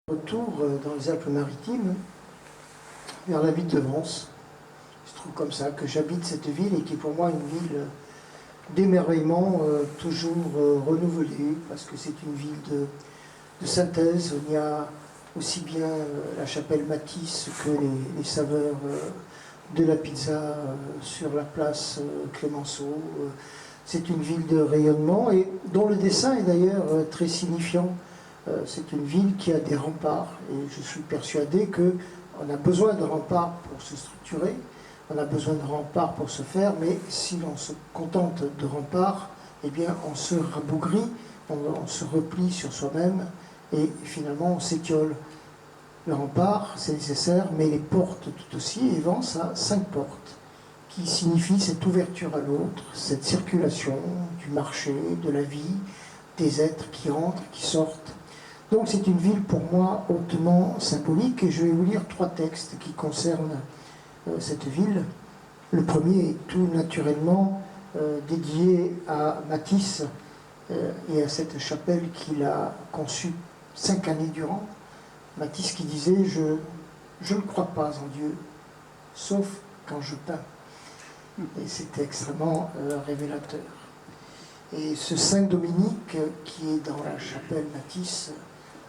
Retour dans les Alpes-Maritimes, vers la ville de Vence. Il se trouve comme ça que j'habite cette ville et qui est pour moi une ville d'émerveillement toujours renouvelée, parce que c'est une ville de synthèse. Il y a aussi bien la chapelle Matisse que les saveurs de la pizza sur la place Clémenceau. C'est une ville de rayonnement et dont le dessin est d'ailleurs très signifiant. C'est une ville qui a des remparts et je suis persuadé qu'on a besoin de remparts pour se structurer, on a besoin de remparts pour se faire, mais si l'on se contente de remparts, eh bien on se rabougrit, on se replie sur soi-même et finalement on s'étiole. Le rempart, c'est nécessaire, mais les portes tout aussi, et Vence a 5 portes, qui signifient cette ouverture à l'autre, cette circulation du marché, de la vie, des êtres qui entrent, qui sortent. Donc c'est une ville pour moi hautement symbolique et je vais vous lire 3 textes qui concernent cette ville. Le premier est tout naturellement dédié à Matisse et à cette chapelle qu'il a conçue 5 années durant. Matisse qui disait « Je ne crois pas en Dieu, sauf quand je peins ». Et c'était extrêmement révélateur. Et ce Saint Dominique qui est dans la chapelle Matisse,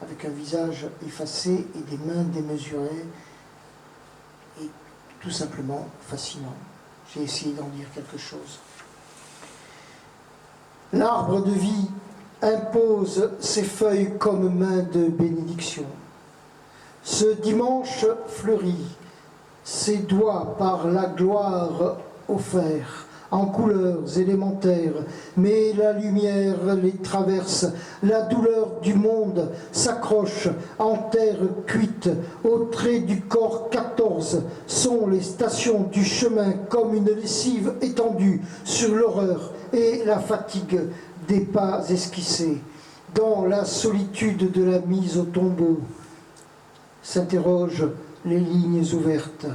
avec un visage effacé et des mains démesurées, est tout simplement fascinant. J'ai essayé d'en dire quelque chose. L'arbre de vie impose ses feuilles comme main de bénédiction. Ce dimanche fleurit, ses doigts par la gloire offerts, en couleurs élémentaires, mais la lumière les traverse, la douleur du monde s'accroche en terre cuite, au trait du corps 14 sont les stations du chemin comme une lessive étendue sur l'horreur et la fatigue des pas esquissés. Dans la solitude de la mise au tombeau s'interrogent les lignes ouvertes.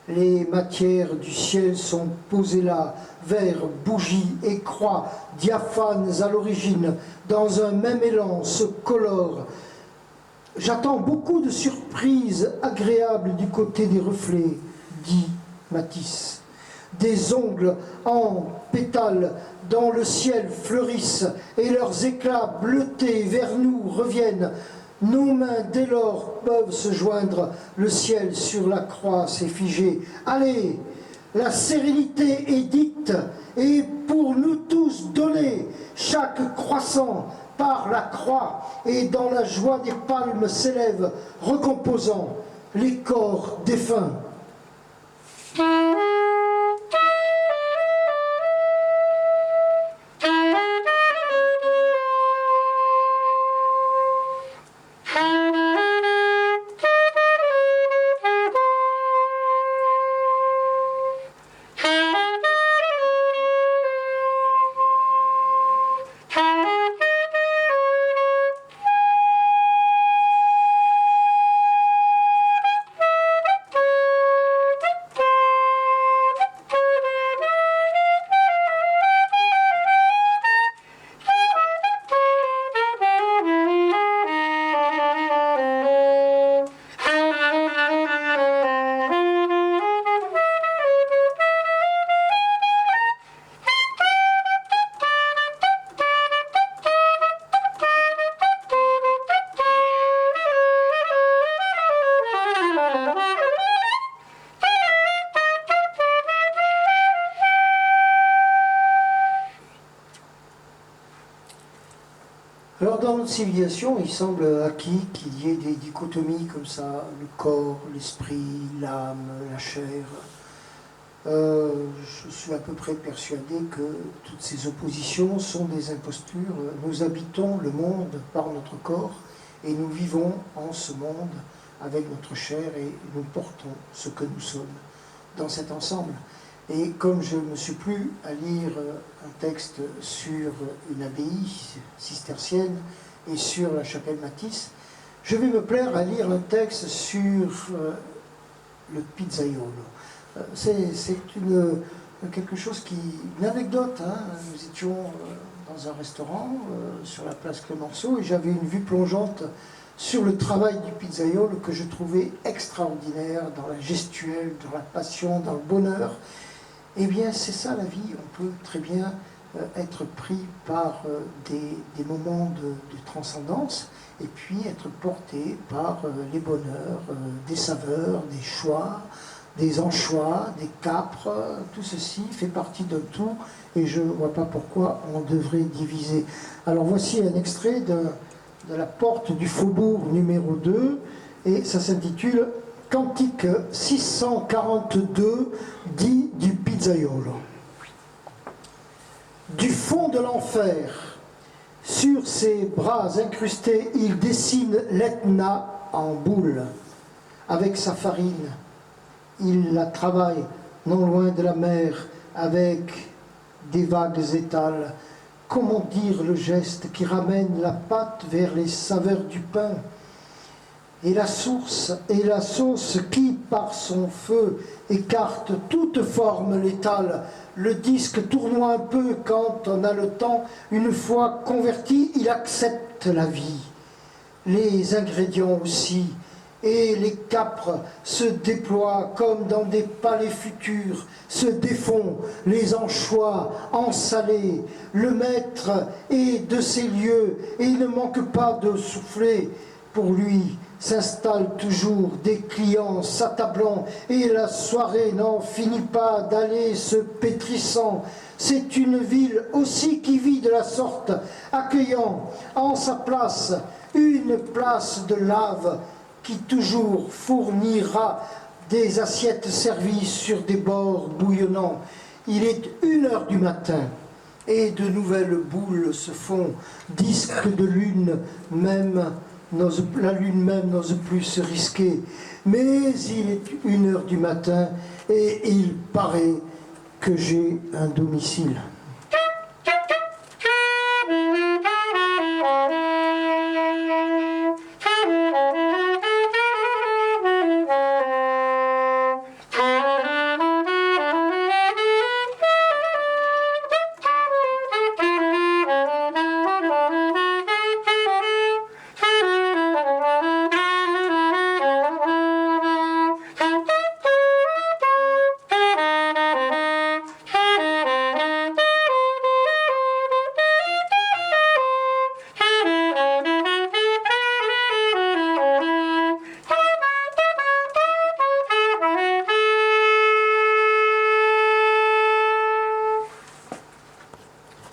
Les matières du ciel sont posées là, vers bougies et croix, diaphanes à l'origine, dans un même élan se colorent. J'attends beaucoup de surprises agréables du côté des reflets, dit Matisse. Des ongles en pétales dans le ciel fleurissent et leurs éclats bleutés vers nous reviennent. Nos mains dès lors peuvent se joindre, le ciel sur la croix s'est figé. Allez, la sérénité est dite, et pour nous tous donnée, chaque croissant par la croix, et dans la joie des palmes s'élève, recomposant les corps défunts. Alors dans notre civilisation, il semble acquis qu'il y ait des dichotomies comme ça, le corps, l'esprit, l'âme, la chair. Je suis à peu près persuadé que toutes ces oppositions sont des impostures. Nous habitons le monde par notre corps et nous vivons en ce monde avec notre chair et nous portons ce que nous sommes dans cet ensemble. Et comme je ne me suis plus à lire un texte sur une abbaye cistercienne et sur la chapelle Matisse, je vais me plaire à lire un texte sur le pizzaiolo. C'est quelque chose une anecdote. Hein. Nous étions dans un restaurant sur la place Clémenceau et j'avais une vue plongeante sur le travail du pizzaiolo que je trouvais extraordinaire dans la gestuelle, dans la passion, dans le bonheur. Eh bien, c'est ça la vie. On peut très bien être pris par des moments de transcendance et puis être porté par les bonheurs, des saveurs, des choix, des anchois, des capres. Tout ceci fait partie d'un tout et je ne vois pas pourquoi on devrait diviser. Alors voici un extrait de la porte du faubourg numéro 2 et ça s'intitule « Cantique 642 dit du pizzaiolo ». Du fond de l'enfer, sur ses bras incrustés, il dessine l'Etna en boule. Avec sa farine, il la travaille non loin de la mer, avec des vagues étales. Comment dire le geste qui ramène la pâte vers les saveurs du pain? Et la source et la sauce qui, par son feu, écarte toute forme létale. Le disque tournoie un peu quand on a le temps. Une fois converti, il accepte la vie. Les ingrédients aussi. Et les capres se déploient comme dans des palais futurs, se défont les anchois ensalés. Le maître est de ces lieux et il ne manque pas de souffler. Pour lui s'installent toujours des clients s'attablant et la soirée n'en finit pas d'aller se pétrissant. C'est une ville aussi qui vit de la sorte, accueillant en sa place une place de lave qui toujours fournira des assiettes servies sur des bords bouillonnants. Il est 1h du matin et de nouvelles boules se font, disques de lune même. La lune même n'ose plus se risquer, mais il est 1h du matin et il paraît que j'ai un domicile.